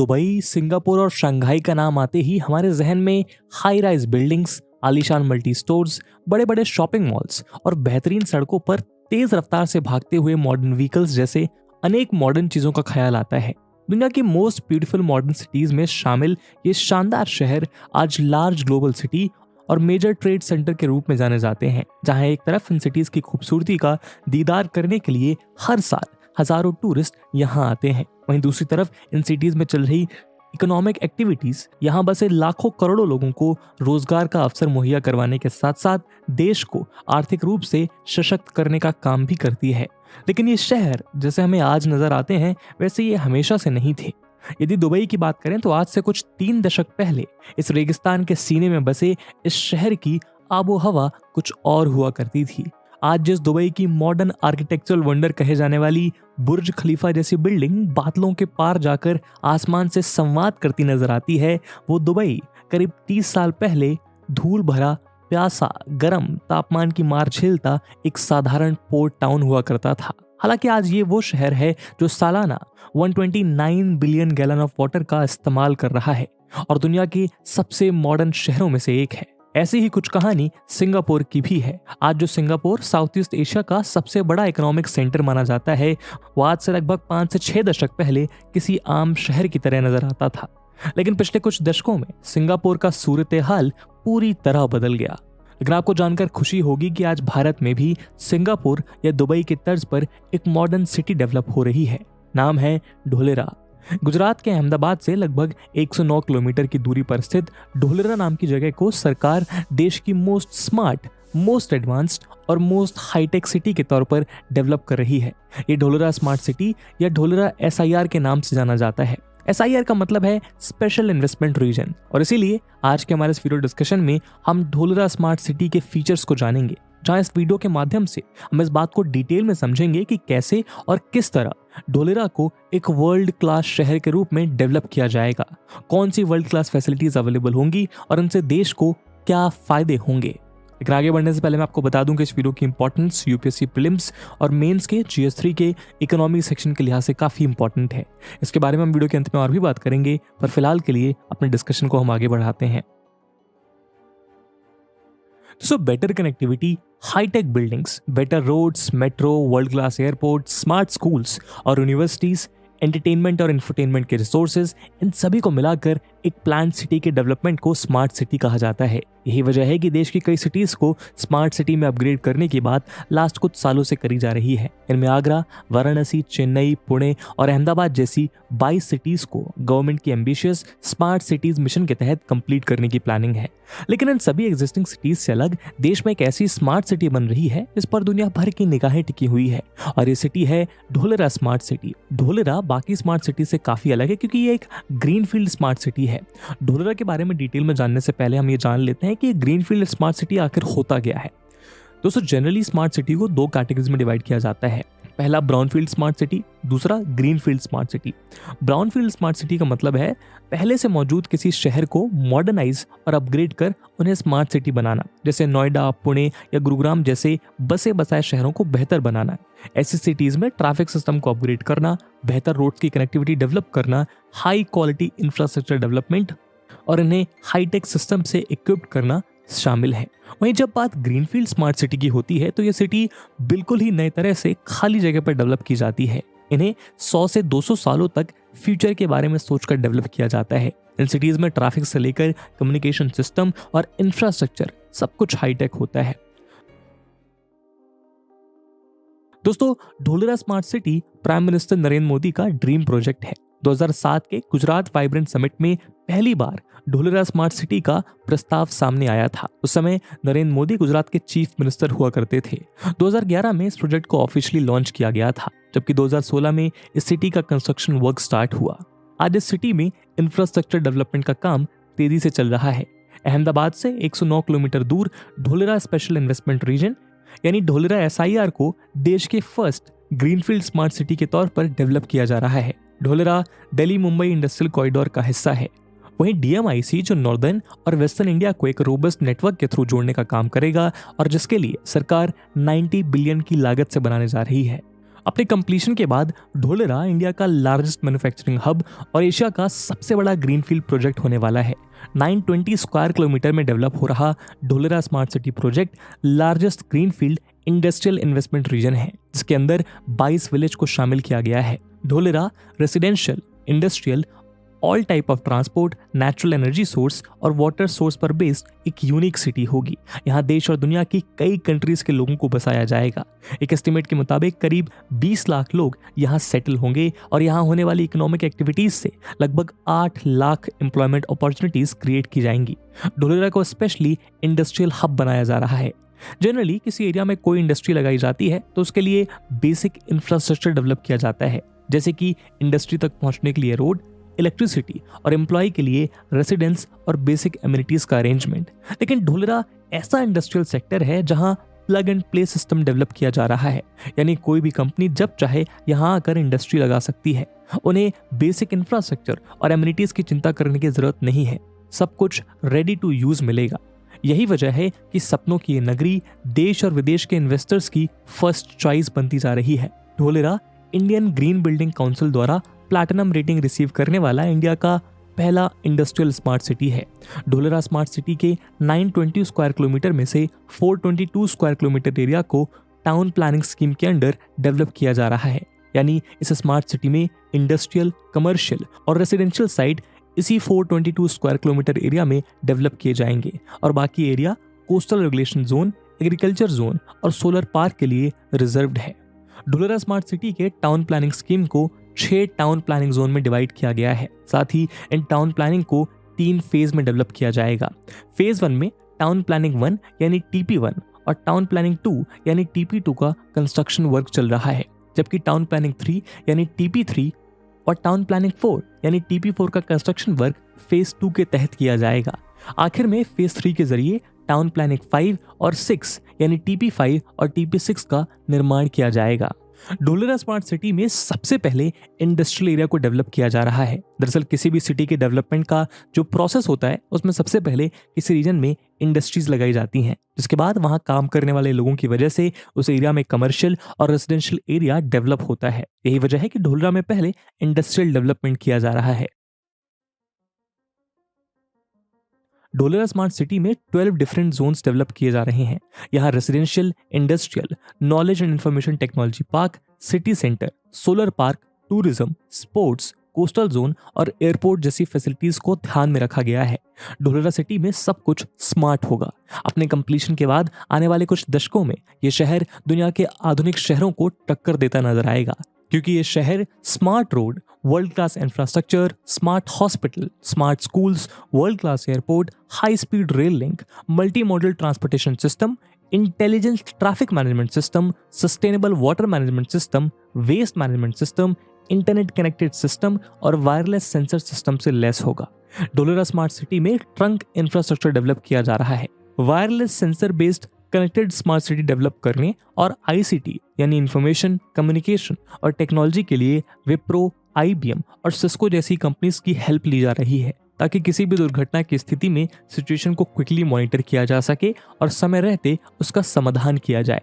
Dubai, Singapore और Shanghai का नाम आते ही हमारे जहन में हाई राइज बिल्डिंग्स, आलीशान मल्टी स्टोर्स, बड़े बड़े शॉपिंग मॉल्स और बेहतरीन सड़कों पर तेज रफ्तार से भागते हुए मॉडर्न व्हीकल्स जैसे अनेक मॉडर्न चीजों का ख्याल आता है। दुनिया की मोस्ट ब्यूटीफुल मॉडर्न सिटीज में शामिल ये शानदार शहर आज लार्ज ग्लोबल सिटी और मेजर ट्रेड सेंटर के रूप में जाने जाते हैं, जहां एक तरफ इन सिटीज की खूबसूरती का दीदार करने के लिए हर साल हजारों टूरिस्ट यहां आते हैं। वहीं दूसरी तरफ इन सिटीज में चल रही इकोनॉमिक एक्टिविटीज यहां बसे लाखों करोड़ों लोगों को रोजगार का अवसर मुहैया करवाने के साथ साथ देश को आर्थिक रूप से सशक्त करने का काम भी करती है। लेकिन ये शहर जैसे हमें आज नजर आते हैं वैसे ये हमेशा से नहीं थे। यदि दुबई की बात करें तो आज से कुछ 3 दशक पहले इस रेगिस्तान के सीने में बसे इस शहर की आबो हवा कुछ और हुआ करती थी। आज जिस दुबई की मॉडर्न आर्किटेक्चरल वंडर कहे जाने वाली बुर्ज खलीफा जैसी बिल्डिंग बादलों के पार जाकर आसमान से संवाद करती नजर आती है, वो दुबई करीब 30 साल पहले धूल भरा, प्यासा, गर्म तापमान की मार झेलता एक साधारण पोर्ट टाउन हुआ करता था। हालांकि आज ये वो शहर है जो सालाना 129 बिलियन गैलन ऑफ वाटर का इस्तेमाल कर रहा है और दुनिया के सबसे मॉडर्न शहरों में से एक है। ऐसी ही कुछ कहानी सिंगापुर की भी है। आज जो सिंगापुर साउथ ईस्ट एशिया का सबसे बड़ा इकोनॉमिक सेंटर माना जाता है, वो आज से लगभग 5 से 6 दशक पहले किसी आम शहर की तरह नजर आता था। लेकिन पिछले कुछ दशकों में सिंगापुर का सूरत हाल पूरी तरह बदल गया। लेकिन आपको जानकर खुशी होगी कि आज भारत में भी सिंगापुर या दुबई की तर्ज पर एक मॉडर्न सिटी डेवलप हो रही है। नाम है ढोलेरा। गुजरात के अहमदाबाद से लगभग 109 किलोमीटर की दूरी पर स्थित ढोलेरा नाम की जगह को सरकार देश की मोस्ट स्मार्ट, मोस्ट एडवांस्ड और मोस्ट हाईटेक सिटी के तौर पर डेवलप कर रही है। ये ढोलेरा स्मार्ट सिटी या ढोलेरा SIR के नाम से जाना जाता है। SIR का मतलब है स्पेशल इन्वेस्टमेंट रीजन, और इसीलिए आज के हमारे इस वीडियो डिस्कशन में हम ढोलेरा स्मार्ट सिटी के फीचर्स को जानेंगे, जहां इस वीडियो के माध्यम से हम इस बात को डिटेल में समझेंगे कि कैसे और किस तरह ढोलेरा को एक वर्ल्ड क्लास शहर के रूप में डेवलप किया जाएगा, कौन सी वर्ल्ड क्लास फैसिलिटीज अवेलेबल होंगी और उनसे देश को क्या फायदे होंगे। लेकिन आगे बढ़ने से पहले मैं आपको बता दूं कि इस वीडियो की इंपॉर्टेंस UPSC प्रीलिम्स और मेंस के GS3 के इकोनॉमी सेक्शन के लिहाज से काफी इंपॉर्टेंट है। इसके बारे में हम वीडियो के अंत में और भी बात करेंगे, पर फिलहाल के लिए अपने डिस्कशन को हम आगे बढ़ाते हैं। So better connectivity, high-tech buildings, better roads, metro, world-class airports, smart schools और यूनिवर्सिटीज, एंटरटेनमेंट और इंफरटेनमेंट के रिसोर्सेज, इन सभी को मिलाकर एक प्लान सिटी के डेवलपमेंट को स्मार्ट सिटी कहा जाता है। यही वजह है कि देश की कई सिटीज को स्मार्ट सिटी में अपग्रेड करने की बात लास्ट कुछ सालों से करी जा रही है। इनमें आगरा, वाराणसी, चेन्नई, पुणे और अहमदाबाद जैसी 22 सिटीज को गवर्नमेंट की एम्बिशियस स्मार्ट सिटीज मिशन के तहत कंप्लीट करने की प्लानिंग है। लेकिन इन सभी एग्जिस्टिंग सिटीज से अलग देश में एक ऐसी स्मार्ट सिटी बन रही है जिस पर दुनिया भर की निगाहें टिकी हुई है, और ये सिटी है ढोलेरा स्मार्ट सिटी। ढोलेरा बाकी स्मार्ट सिटी से काफी अलग है क्योंकि ये एक ग्रीनफील्ड स्मार्ट सिटी है। ढोलेरा के बारे में डिटेल में जानने से पहले हम ये जान लेते हैं कि ग्रीनफील्ड स्मार्ट सिटी आखिर होता क्या है। दोस्तों, जनरली स्मार्ट सिटी को 2 कैटेगरीज में डिवाइड किया जाता है। पहला ब्राउनफील्ड स्मार्ट सिटी, दूसरा greenfield smart city. Brownfield smart city का मतलब है पहले से मौजूद किसी शहर को मॉडर्नाइज और अपग्रेड कर उन्हें स्मार्ट सिटी बनाना, जैसे नोएडा, पुणे या गुरुग्राम जैसे बसे बसाए शहरों को बेहतर बनाना। ऐसी सिटीज में ट्रैफिक सिस्टम को अपग्रेड करना, बेहतर रोड्स की कनेक्टिविटी डेवलप करना, हाई क्वालिटी इंफ्रास्ट्रक्चर डेवलपमेंट और इन्हें हाईटेक सिस्टम से इक्विप्ड करना शामिल है। वहीं जब बात ग्रीनफील्ड स्मार्ट सिटी की होती है तो यह सिटी बिल्कुल ही नए तरह से खाली जगह पर डेवलप की जाती है। इन्हें 100 से 200 सालों तक फ्यूचर के बारे में सोचकर डेवलप किया जाता है। इन सिटीज में ट्रैफिक से लेकर कम्युनिकेशन सिस्टम और इंफ्रास्ट्रक्चर सब कुछ हाईटेक होता है। दोस्तों, Dholera smart city prime minister Narendra Modi का ड्रीम प्रोजेक्ट है। 2007 के गुजरात वाइब्रेंट समिट में पहली बार ढोलेरा स्मार्ट सिटी का प्रस्ताव सामने आया था। उस समय नरेंद्र मोदी गुजरात के चीफ मिनिस्टर हुआ करते थे। 2011 में इस प्रोजेक्ट को ऑफिशियली लॉन्च किया गया था, जबकि 2016 में इस सिटी का कंस्ट्रक्शन वर्क स्टार्ट हुआ। आज इस सिटी में इंफ्रास्ट्रक्चर डेवलपमेंट का काम तेजी से चल रहा है। अहमदाबाद से 109 किलोमीटर दूर ढोलेरा स्पेशल इन्वेस्टमेंट रीजन यानी ढोलेरा SIR को देश के फर्स्ट ग्रीनफील्ड स्मार्ट सिटी के तौर पर डेवलप किया जा रहा है। ढोलेरा दिल्ली मुंबई इंडस्ट्रियल कॉरिडोर का हिस्सा है। वहीं DMIC जो नॉर्दर्न और वेस्टर्न इंडिया को एक रोबस्ट नेटवर्क के थ्रू जोड़ने का काम करेगा और जिसके लिए सरकार 90 बिलियन की लागत से बनाने जा रही है। अपने कंप्लीशन के बाद ढोलेरा इंडिया का लार्जेस्ट मैन्युफैक्चरिंग हब और एशिया का सबसे बड़ा ग्रीनफील्ड प्रोजेक्ट होने वाला है। 920 स्क्वायर किलोमीटर में डेवलप हो रहा Dholera smart city project largest greenfield industrial investment region है, जिसके अंदर 22 विलेज को शामिल किया गया है। Dholera residential, industrial, all type of transport, natural energy source और वाटर सोर्स पर बेस्ड एक यूनिक सिटी होगी। यहाँ देश और दुनिया की कई कंट्रीज के लोगों को बसाया जाएगा। एक एस्टिमेट के मुताबिक करीब 20 लाख लोग यहाँ सेटल होंगे और यहाँ होने वाली इकोनॉमिक एक्टिविटीज से लगभग 8 लाख एम्प्लॉयमेंट अपॉर्चुनिटीज क्रिएट की जाएंगी। ढोलेरा को स्पेशली इंडस्ट्रियल हब बनाया जा रहा है। जनरली किसी एरिया में कोई इंडस्ट्री लगाई जाती है तो उसके लिए बेसिक इंफ्रास्ट्रक्चर डेवलप किया जाता है, जैसे कि इंडस्ट्री तक पहुंचने के लिए रोड, इलेक्ट्रिसिटी और एम्प्लॉय के लिए रेसिडेंस और बेसिक एमिनिटीज का अरेंजमेंट। लेकिन ढोलेरा ऐसा इंडस्ट्रियल सेक्टर है जहां plug and play system develop किया जा रहा है, यानी कोई भी कंपनी जब चाहे यहां आकर इंडस्ट्री लगा सकती है। उन्हें बेसिक इंफ्रास्ट्रक्चर और एमिनिटीज की चिंता करने की जरूरत नहीं है, सब कुछ रेडी टू यूज मिलेगा। यही वजह है कि सपनों की ये नगरी देश और विदेश के इन्वेस्टर्स की फर्स्ट चॉइस बनती जा रही है। Dholera Indian green building council द्वारा प्लैटिनम रेटिंग रिसीव करने वाला इंडिया का पहला इंडस्ट्रियल स्मार्ट सिटी है। ढोलेरा स्मार्ट सिटी के 920 स्क्वायर किलोमीटर में से 422 स्क्वायर किलोमीटर एरिया को टाउन प्लानिंग स्कीम के अंडर डेवलप किया जा रहा है, यानी इस स्मार्ट सिटी में इंडस्ट्रियल, कमर्शियल और रेसिडेंशियल साइट इसी 422 स्क्वायर किलोमीटर एरिया में डेवलप किए जाएंगे और बाकी area coastal regulation zone, agriculture zone और सोलर पार्क के लिए रिजर्व्ड है। ढोलेरा स्मार्ट सिटी के टाउन प्लानिंग स्कीम को 6 टाउन प्लानिंग जोन में डिवाइड किया गया है। साथ ही इन टाउन प्लानिंग को 3 फेज में डेवलप किया जाएगा। फेज 1 में टाउन प्लानिंग 1 यानी TP1 और टाउन प्लानिंग 2 यानी TP2 का कंस्ट्रक्शन वर्क चल रहा है, जबकि टाउन प्लानिंग 3 यानी TP3 और टाउन प्लानिंग 4 यानी TP4 का कंस्ट्रक्शन वर्क फेज 2 के तहत किया जाएगा। आखिर में फेज 3 के जरिए टाउन प्लानिंग 5 और 6 यानी TP5 और TP6 का निर्माण किया जाएगा। ढोलेरा स्मार्ट सिटी में सबसे पहले इंडस्ट्रियल एरिया को डेवलप किया जा रहा है। दरअसल किसी भी सिटी के डेवलपमेंट का जो प्रोसेस होता है उसमें सबसे पहले किसी रीजन में इंडस्ट्रीज लगाई जाती हैं, जिसके बाद वहां काम करने वाले लोगों की वजह से उस एरिया में कमर्शियल और रेजिडेंशियल एरिया डेवलप होता है। यही वजह है कि ढोलेरा में पहले इंडस्ट्रियल डेवलपमेंट किया जा रहा है। ढोलेरा स्मार्ट सिटी में 12 डिफरेंट जोन्स डेवलप किए जा रहे हैं। यहाँ residential, industrial, knowledge and information technology park, city centre, solar park, tourism, sports, coastal zone और एयरपोर्ट जैसी फैसिलिटीज को ध्यान में रखा गया है। ढोलेरा सिटी में सब कुछ स्मार्ट होगा। अपने कंप्लीशन के बाद आने वाले कुछ दशकों में ये शहर दुनिया के आधुनिक शहरों को टक्कर देता नजर आएगा, क्योंकि ये शहर smart road, world class infrastructure, smart hospital, smart schools, world class airport, high speed rail link, multi modal transportation system, intelligent traffic management system, sustainable water management system, waste management system, internet connected system और wireless sensor system से लेस होगा। Dholera smart city में trunk infrastructure develop किया जा रहा है। Wireless sensor based connected smart city develop करने और ICT यानी इंफॉर्मेशन, कम्युनिकेशन और टेक्नोलॉजी के लिए विप्रो, IBM और सिस्को जैसी कंपनीज की हेल्प ली जा रही है, ताकि किसी भी दुर्घटना की स्थिति में सिचुएशन को क्विकली मॉनिटर किया जा सके और समय रहते उसका समाधान किया जाए।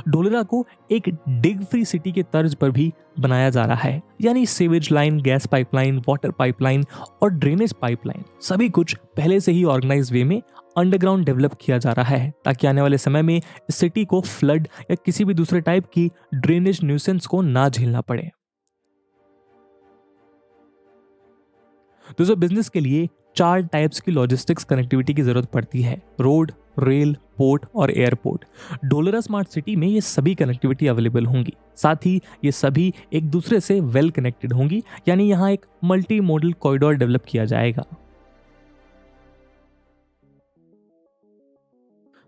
ढोलेरा को एक डिग फ्री सिटी के तर्ज पर भी बनाया जा रहा है, यानी sewage line, gas pipeline, water pipeline और ड्रेनेज पाइपलाइन सभी कुछ पहले से ही ऑर्गेनाइज वे में अंडरग्राउंड डेवलप किया जा रहा है, ताकि आने वाले समय में इस सिटी को फ्लड या किसी भी दूसरे टाइप की ड्रेनेज न्यूसेंस को ना झेलना पड़े। दोस्तों, बिजनेस के लिए 4 टाइप्स की लॉजिस्टिक्स कनेक्टिविटी की जरूरत पड़ती है: रोड, रेल, पोर्ट और एयरपोर्ट। ढोलेरा स्मार्ट सिटी में ये सभी कनेक्टिविटी अवेलेबल होंगी। साथ ही ये सभी एक दूसरे से वेल कनेक्टेड होंगी, यानी यहाँ एक मल्टी मॉडल कॉरिडोर डेवलप किया जाएगा।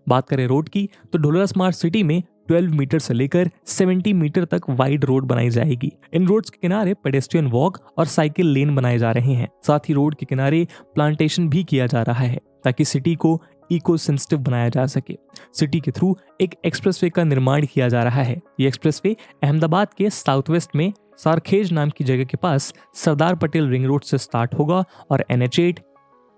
बात करें रोड की, तो ढोलेरा स्मार्ट सिटी में 12 मीटर से लेकर 70 मीटर तक वाइड रोड बनाई जाएगी। इन रोड्स के किनारे पेडेस्ट्रियन वॉक और साइकिल लेन बनाए जा रहे हैं। साथ ही रोड के किनारे प्लांटेशन भी किया जा रहा है, ताकि सिटी को इको सेंसिटिव बनाया जा सके। सिटी के थ्रू एक एक्सप्रेसवे का निर्माण किया जा रहा है। ये एक्सप्रेसवे अहमदाबाद के साउथ वेस्ट में सारखेज नाम की जगह के पास सरदार पटेल रिंग रोड से स्टार्ट होगा और NH8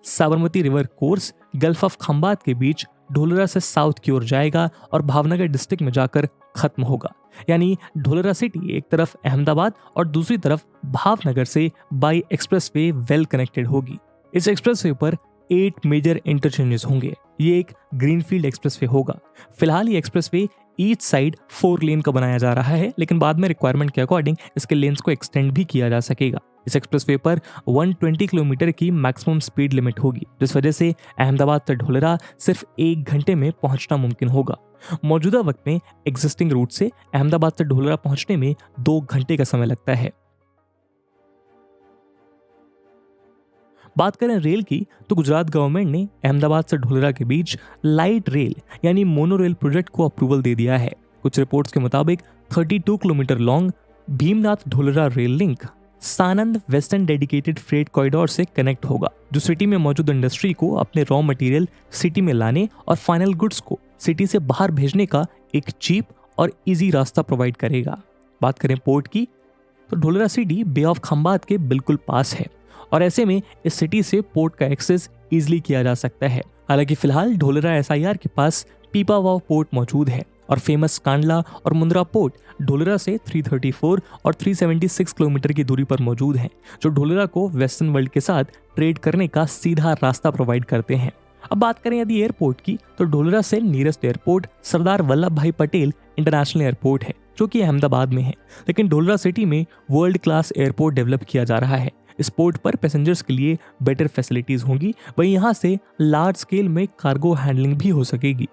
Sabarmati river course gulf of Khambhat के बीच ढोलेरा से साउथ की ओर जाएगा और भावनगर डिस्ट्रिक्ट में जाकर खत्म होगा। यानी ढोलरा सिटी एक तरफ अहमदाबाद और दूसरी तरफ भावनगर से बाई एक्सप्रेसवे वेल कनेक्टेड होगी। इस एक्सप्रेसवे पर 8 मेजर इंटरचेंजेस होंगे। ये एक ग्रीनफील्ड एक्सप्रेसवे होगा। फिलहाल ये एक्सप्रेसवे ईच साइड 4 लेन का बनाया जा रहा है, लेकिन बाद में रिक्वायरमेंट के अकॉर्डिंग इसके लेन्स को एक्सटेंड भी किया जा सकेगा। इस एक्सप्रेसवे पर 120 किलोमीटर की मैक्सिमम स्पीड लिमिट होगी, जिस वजह से अहमदाबाद से ढोलरा सिर्फ 1 घंटे में पहुंचना मुमकिन होगा। मौजूदा वक्त में एग्जिस्टिंग रूट से अहमदाबाद से ढोलरा पहुंचने में 2 घंटे का समय लगता है। बात करें रेल की, तो गुजरात गवर्नमेंट ने अहमदाबाद से ढोलरा के बीच लाइट रेल यानी मोनो रेल प्रोजेक्ट को अप्रूवल दे दिया है। कुछ रिपोर्ट्स के मुताबिक 32 kilometre long Bhimnath Dholera rail link Sanand western dedicated freight corridor से कनेक्ट होगा, जो सिटी में मौजूद इंडस्ट्री को अपने रॉ मटेरियल सिटी में लाने और फाइनल गुड्स को सिटी से बाहर भेजने का एक चीप और इजी रास्ता प्रोवाइड करेगा। बात करें पोर्ट की, तो Dholera city bay of Khambhat के बिल्कुल पास है और ऐसे में इस सिटी से पोर्ट का एक्सेस इजीली किया जा सकता है। हालांकि फिलहाल ढोलरा एसआईआर के पास पीपावाव पोर्ट मौजूद है और फेमस कांडला और मुंद्रा पोर्ट ढोलरा से 334 और 376 किलोमीटर की दूरी पर मौजूद हैं, जो ढोलरा को वेस्टर्न वर्ल्ड के साथ ट्रेड करने का सीधा रास्ता प्रोवाइड करते हैं। अब बात करें यदि एयरपोर्ट की, तो ढोलरा से नियरेस्ट एयरपोर्ट सरदार वल्लभ भाई पटेल इंटरनेशनल एयरपोर्ट है, जो कि अहमदाबाद में है। लेकिन ढोलरा सिटी में वर्ल्ड क्लास एयरपोर्ट डेवलप किया जा रहा है। इस पोर्ट पर पैसेंजर्स के लिए बेटर फैसिलिटीज होंगी, वहीं यहाँ से लार्ज स्केल में कार्गो हैंडलिंग भी हो सकेगी।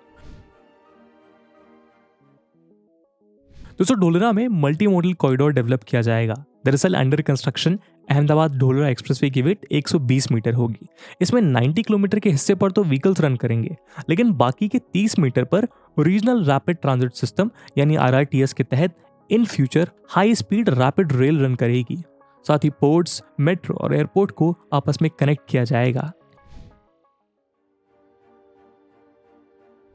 दोस्तों, ढोलरा में मल्टी मॉडल कॉरिडोर डेवलप किया जाएगा। दरअसल under construction Ahmedabad Dholera expressway की विड्थ 120 मीटर होगी। इसमें 90 किलोमीटर के हिस्से पर तो व्हीकल्स रन करेंगे, लेकिन बाकी के 30 मीटर पर रीजनल रैपिड ट्रांजिट सिस्टम यानी RRTS के तहत in future high speed rapid rail run करेगी। साथ ही पोर्ट्स, मेट्रो और एयरपोर्ट को आपस में कनेक्ट किया जाएगा।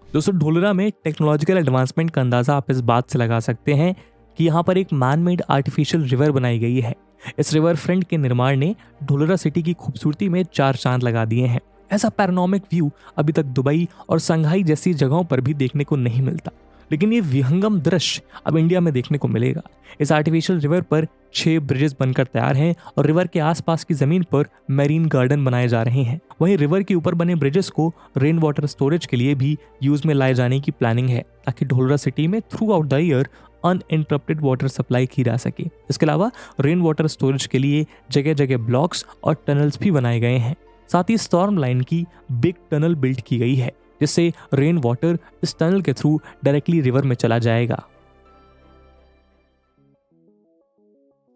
दोस्तों, ढोलरा में टेक्नोलॉजिकल एडवांसमेंट का अंदाजा आप इस बात से लगा सकते हैं कि यहाँ पर एक मैन मेड आर्टिफिशियल रिवर बनाई गई है। इस रिवर फ्रंट के निर्माण ने ढोलरा सिटी की खूबसूरती में 4 चांद लगा दिए हैं। ऐसा पैरानॉमिक व्यू अभी तक दुबई और संघाई जैसी जगहों पर भी देखने को नहीं मिलता, लेकिन ये विहंगम दृश्य अब इंडिया में देखने को मिलेगा। इस आर्टिफिशियल रिवर पर 6 ब्रिजेस बनकर तैयार हैं और रिवर के आसपास की जमीन पर मैरीन गार्डन बनाए जा रहे हैं। वहीं रिवर के ऊपर बने ब्रिजेस को रेन वाटर स्टोरेज के लिए भी यूज में लाए जाने की प्लानिंग है, ताकि ढोलरा सिटी में through out the year uninterrupted water supply की जा सके। इसके अलावा रेन वाटर स्टोरेज के लिए जगह जगह ब्लॉक्स और टनल्स भी बनाए गए हैं। साथ ही स्टॉर्म लाइन की बिग टनल बिल्ड की गई है, जिससे रेन वाटर इस टनल के थ्रू डायरेक्टली रिवर में चला जाएगा।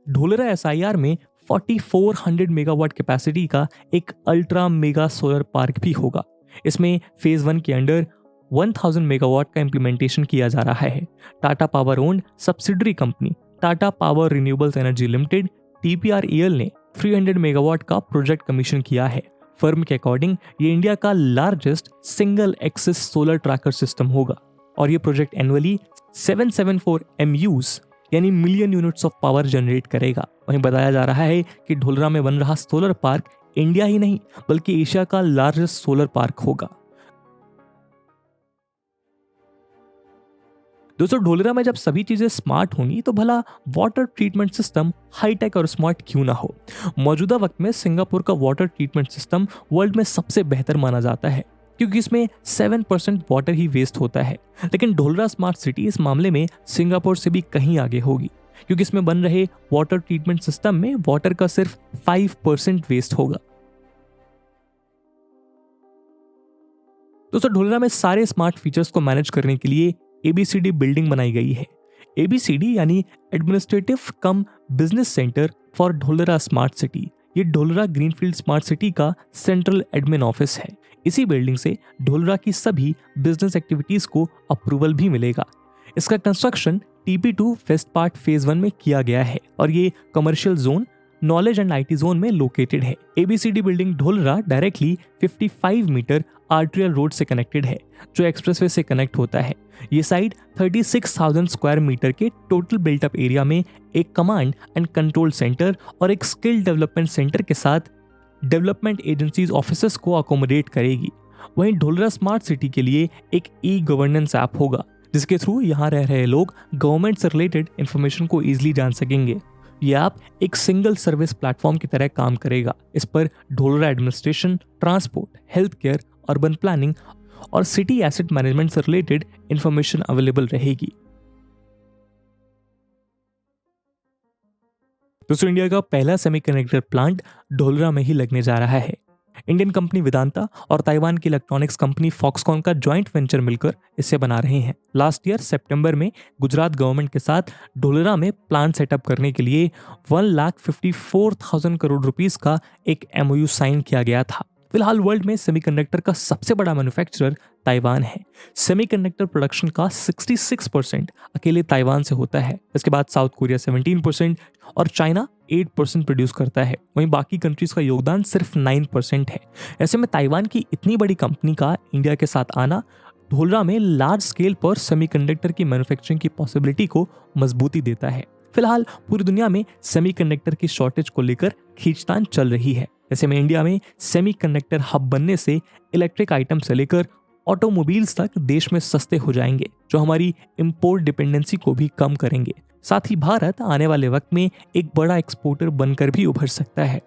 ढोलरा एसआईआर में 4400 मेगावाट कैपेसिटी का एक अल्ट्रा मेगा सोलर पार्क भी होगा। इसमें फेज 1 के अंडर 1000 मेगावाट का इंप्लीमेंटेशन किया जा रहा है। Tata power owned subsidiary company Tata power renewables energy limited TPREL ने 300 मेगावाट का प्रोजेक्ट कमीशन किया है। फर्म के अकॉर्डिंग ये इंडिया का largest single axis solar tracker system होगा और ये प्रोजेक्ट एनुअली 774 MUs यानी million units of power generate करेगा। वहीं बताया जा रहा है कि ढोलरा में बन रहा सोलर पार्क इंडिया ही नहीं बल्कि एशिया का लार्जेस्ट सोलर पार्क होगा। दोस्तों, ढोलरा में जब सभी चीजें स्मार्ट होंगी तो भला वाटर ट्रीटमेंट सिस्टम हाईटेक और स्मार्ट क्यों ना हो। मौजूदा वक्त में सिंगापुर का वाटर ट्रीटमेंट सिस्टम वर्ल्ड में सबसे बेहतर माना जाता है, क्योंकि इसमें 7% वाटर ही वेस्ट होता है। लेकिन ढोलरा स्मार्ट सिटी इस मामले में सिंगापुर से भी कहीं आगे होगी, क्योंकि इसमें बन रहे वाटर ट्रीटमेंट सिस्टम में वाटर का सिर्फ 5% वेस्ट होगा। दोस्तों, ढोलरा में सारे स्मार्ट फीचर्स को मैनेज करने के लिए ABCD बिल्डिंग बनाई गई है। ABCD यानी administrative come business centre for Dholera smart city. ये ढोलरा ग्रीनफील्ड स्मार्ट सिटी का सेंट्रल एडमिन ऑफिस है। इसी बिल्डिंग से ढोलरा की सभी बिजनेस एक्टिविटीज को अप्रूवल भी मिलेगा। इसका construction TP2 west part phase 1 में किया गया है और ये commercial zone, knowledge and IT zone में लोकेटेड है। ABCD building Dholera directly 55 metre arterial road से कनेक्टेड है, जो एक्सप्रेसवे से कनेक्ट होता है। ये साइट 36,000 स्क्वायर मीटर के टोटल बिल्टअप एरिया में एक कमांड एंड कंट्रोल सेंटर और एक स्किल डेवलपमेंट सेंटर के साथ डेवलपमेंट एजेंसीज ऑफिसेस को अकोमोडेट करेगी। वहीं ढोलरा स्मार्ट सिटी के लिए एक ई-गवर्नेंस ऐप होगा, जिसके थ्रू यहाँ रह रहे लोग गवर्नमेंट से रिलेटेड इंफॉर्मेशन को ईजिली जान सकेंगे। ये ऐप एक सिंगल सर्विस प्लेटफॉर्म की तरह काम करेगा। इस पर Dholera administration, transport, health care, urban planning और सिटी एसेट मैनेजमेंट से रिलेटेड इंफॉर्मेशन अवेलेबल रहेगी। दोस्तों, इंडिया का पहला सेमीकंडक्टर प्लांट ढोलरा में ही लगने जा रहा है। इंडियन कंपनी वेदांता और ताइवान की इलेक्ट्रॉनिक्स कंपनी फॉक्सकॉन का जॉइंट वेंचर मिलकर इसे बना रहे हैं। लास्ट ईयर सितंबर में गुजरात गवर्नमेंट के साथ ढोलरा में प्लांट सेटअप करने के लिए 1,54,000 करोड़ रुपीस का एक MOU साइन किया गया था। फिलहाल वर्ल्ड में सेमीकंडक्टर का सबसे बड़ा मैन्युफैक्चरर ताइवान है। सेमीकंडक्टर प्रोडक्शन का 66% अकेले ताइवान से होता है। इसके बाद साउथ कोरिया 17% और चाइना 8% प्रोड्यूस करता है। वहीं बाकी कंट्रीज का योगदान सिर्फ 9% है। ऐसे में ताइवान की इतनी बड़ी कंपनी का इंडिया के साथ आना ढोलरा में लार्ज स्केल पर सेमीकंडक्टर की मैन्युफैक्चरिंग की पॉसिबिलिटी को मजबूती देता है। फिलहाल पूरी दुनिया में सेमीकंडक्टर की शॉर्टेज को लेकर खींचतान चल रही है। ऐसे में इंडिया में सेमीकंडक्टर हब बनने से इलेक्ट्रिक आइटम से लेकर ऑटोमोबाइल्स तक देश में सस्ते हो जाएंगे, जो हमारी इंपोर्ट डिपेंडेंसी को भी कम करेंगे। साथ ही भारत आने वाले वक्त में एक बड़ा एक्सपोर्टर बनकर भी उभर सकता है।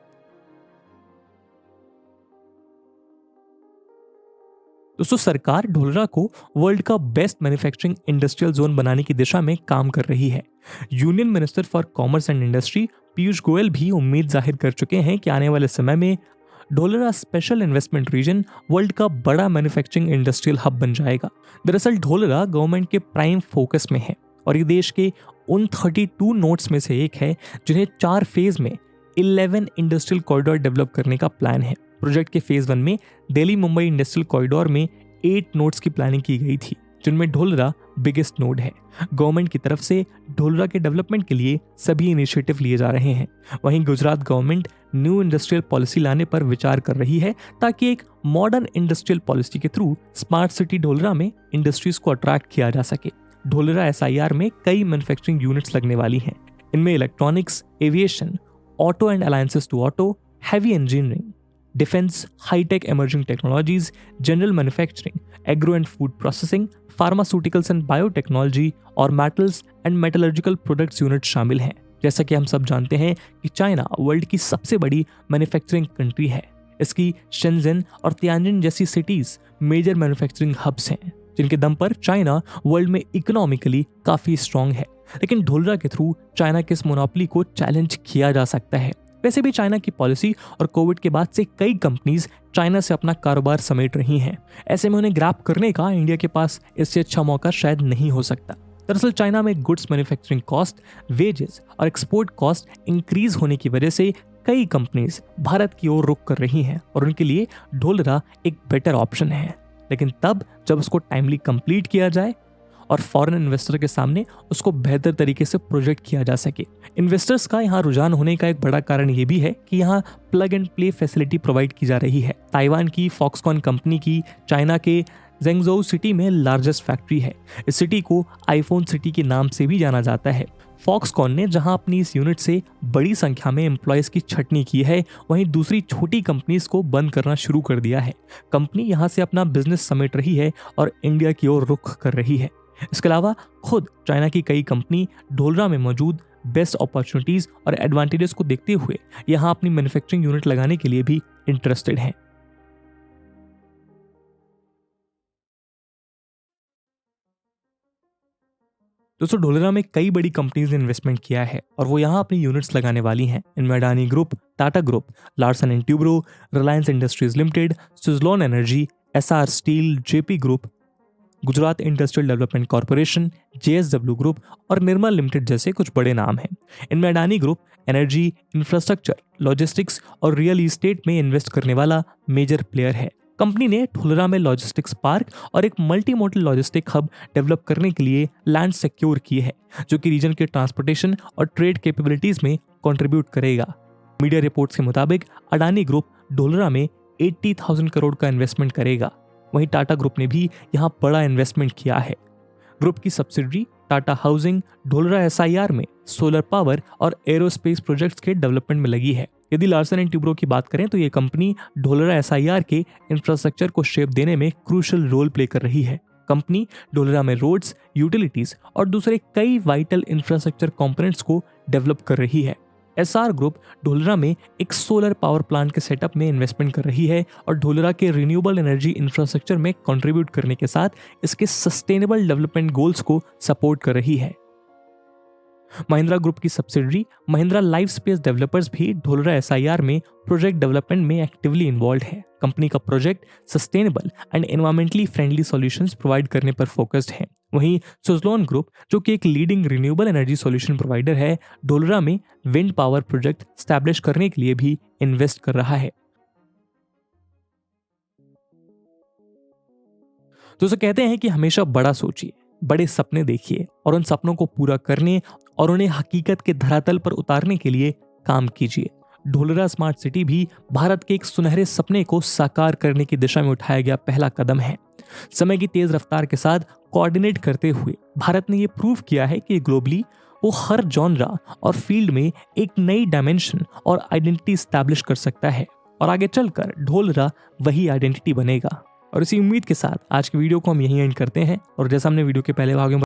दोस्तों, सरकार ढोलरा को वर्ल्ड का बेस्ट मैन्युफैक्चरिंग इंडस्ट्रियल जोन बनाने की दिशा में काम कर रही है। Union minister for commerce and industry Piyush Goyal भी उम्मीद जाहिर कर चुके हैं कि आने वाले समय में Dholera special investment region world का बड़ा मैन्युफैक्चरिंग इंडस्ट्रियल हब बन जाएगा। दरअसल ढोलरा गवर्नमेंट के प्राइम फोकस में है और ये देश के उन 32 नोड्स में से एक है जिन्हें 4 फेज में 11 इंडस्ट्रियल कॉरिडोर डेवलप करने का प्लान है। प्रोजेक्ट के फेज 1 में दिल्ली मुंबई इंडस्ट्रियल कॉरिडोर में 8 नोड्स की प्लानिंग की गई थी, जिनमें ढोलरा बिगेस्ट नोड है। गवर्नमेंट की तरफ से ढोलरा के डेवलपमेंट के लिए सभी इनिशिएटिव लिए जा रहे हैं। वहीं Gujarat government new industrial policy लाने पर विचार कर रही है ताकि एक मॉडर्न इंडस्ट्रियल पॉलिसी के थ्रू स्मार्ट सिटी ढोलरा में इंडस्ट्रीज को अट्रैक्ट किया जा सके। ढोलरा SIR में कई मैन्युफैक्चरिंग यूनिट्स लगने वाली हैं। इनमें electronics, aviation, auto and alliances to auto, heavy engineering, defence, hitech emerging technologies, general manufacturing, agro and food processing, pharmaceuticals and biotechnology और metals and metallurgical products unit शामिल हैं। जैसा कि हम सब जानते हैं कि चाइना वर्ल्ड की सबसे बड़ी मैन्युफैक्चरिंग कंट्री है। इसकी शेंजन और तियानजिन जैसी सिटीज मेजर मैन्युफैक्चरिंग हब्स हैं, जिनके दम पर चाइना वर्ल्ड में इकोनॉमिकली काफी स्ट्रांग है। लेकिन ढोलरा के थ्रू चाइना के इस मोनोपोली को चैलेंज किया जा सकता है। वैसे भी चाइना की पॉलिसी और कोविड के बाद से कई कंपनीज चाइना से अपना कारोबार समेट रही हैं। ऐसे में उन्हें ग्रैब करने का इंडिया के पास इससे अच्छा मौका शायद नहीं हो सकता। दरअसल चाइना में गुड्स मैन्युफैक्चरिंग कॉस्ट, वेजेस और एक्सपोर्ट कॉस्ट इंक्रीज होने की वजह से कई कंपनीज भारत की ओर रुख कर रही हैं और उनके लिए ढोलरा एक बेटर ऑप्शन है। लेकिन तब जब उसको टाइमली कंप्लीट किया जाए और फॉरेन इन्वेस्टर के सामने उसको बेहतर तरीके से प्रोजेक्ट किया जा सके। इन्वेस्टर्स का यहाँ रुझान होने का एक बड़ा कारण ये भी है कि यहाँ plug and play facility provide की जा रही है। ताइवान की फॉक्सकॉन कंपनी की चाइना के ज़ेंगज़ोउ सिटी में लार्जेस्ट फैक्ट्री है। इस सिटी को आईफोन सिटी के नाम से भी जाना जाता है। फॉक्सकॉन ने जहां अपनी इस यूनिट से बड़ी संख्या में एम्प्लॉयज की छटनी की है, वहीं दूसरी छोटी कंपनीज को बंद करना शुरू कर दिया है। कंपनी यहां से अपना बिजनेस समेट रही है और इंडिया की ओर रुख कर रही है। इसके अलावा खुद चाइना की कई कंपनी ढोलरा में मौजूद बेस्ट अपॉर्चुनिटीज और एडवांटेजेस को देखते हुए यहां अपनी मैन्युफैक्चरिंग यूनिट लगाने के लिए भी इंटरेस्टेड हैं। दोस्तों, ढोलरा में कई बड़ी कंपनीज ने इन्वेस्टमेंट किया है और वो यहाँ अपनी यूनिट्स लगाने वाली हैं। इनमें Adani group, Tata group, Larsen and Toubro, Reliance industries limited, Suzlon energy, SR steel, JP group, Gujarat industrial development corporation, JSW group और निर्मल लिमिटेड जैसे कुछ बड़े नाम हैं। इनमें Adani group energy, infrastructure, logistics और रियल इस्टेट में इन्वेस्ट करने वाला मेजर प्लेयर है। कंपनी ने ढोलरा में लॉजिस्टिक्स पार्क और एक multi modal logistic hub develop करने के लिए लैंड सिक्योर की है, जो कि रीजन के ट्रांसपोर्टेशन और ट्रेड कैपेबिलिटीज में कंट्रीब्यूट करेगा। मीडिया रिपोर्ट्स के मुताबिक अडानी ग्रुप ढोलरा में 80,000 करोड़ का इन्वेस्टमेंट करेगा। वहीं टाटा ग्रुप ने भी यहां बड़ा इन्वेस्टमेंट किया है। ग्रुप की subsidiary Tata housing Dholera SIR में सोलर पावर और एरोस्पेस प्रोजेक्ट्स के डेवलपमेंट में लगी है। यदि लार्सन एंड ट्यूब्रो की बात करें तो ये कंपनी ढोलरा SIR के इंफ्रास्ट्रक्चर को शेप देने में क्रूशियल रोल प्ले कर रही है। कंपनी ढोलरा में रोड्स, यूटिलिटीज और दूसरे कई वाइटल इंफ्रास्ट्रक्चर कंपोनेंट्स को डेवलप कर रही है। एसआर ग्रुप ढोलरा में एक सोलर पावर प्लांट के सेटअप में इन्वेस्टमेंट कर रही है और ढोलरा के रिन्यूएबल एनर्जी इंफ्रास्ट्रक्चर में कंट्रीब्यूट करने के साथ इसके सस्टेनेबल डेवलपमेंट गोल्स को सपोर्ट कर रही है। महिंद्रा ग्रुप की subsidiary Mahindra life space developers भी ढोलरा एसआईआर में प्रोजेक्ट डेवलपमेंट में एक्टिवली इन्वॉल्व है। कंपनी का project sustainable and environmentally friendly solutions provide करने पर फोकस्ड है। वहीं सुजलॉन ग्रुप, जो कि एक leading renewable energy solution provider है, ढोलरा में विंड पावर प्रोजेक्ट स्टैब्लिश करने के लिए भी इन्वेस्ट कर रहा है। दोस्तों, कहते हैं कि हमेशा बड़ा सोचिए, बड़े सपने देखिए और उन सपनों को पूरा करने और उन्हें हकीकत के धरातल पर उतारने के लिए काम कीजिए। ढोलरा स्मार्ट सिटी भी भारत के एक सुनहरे सपने को साकार करने की दिशा में उठाया गया पहला कदम है। समय की तेज रफ्तार के साथ कोऑर्डिनेट करते हुए भारत ने यह प्रूव किया है कि ग्लोबली वो हर जॉनरा और फील्ड में एक नई डायमेंशन और आइडेंटिटी स्टैब्लिश कर सकता है और आगे चलकर ढोलरा वही आइडेंटिटी बनेगा। और इसी उम्मीद के साथ आज की वीडियो को हम यहीं एंड करते हैं। और जैसा हमने वीडियो के पहले भाग में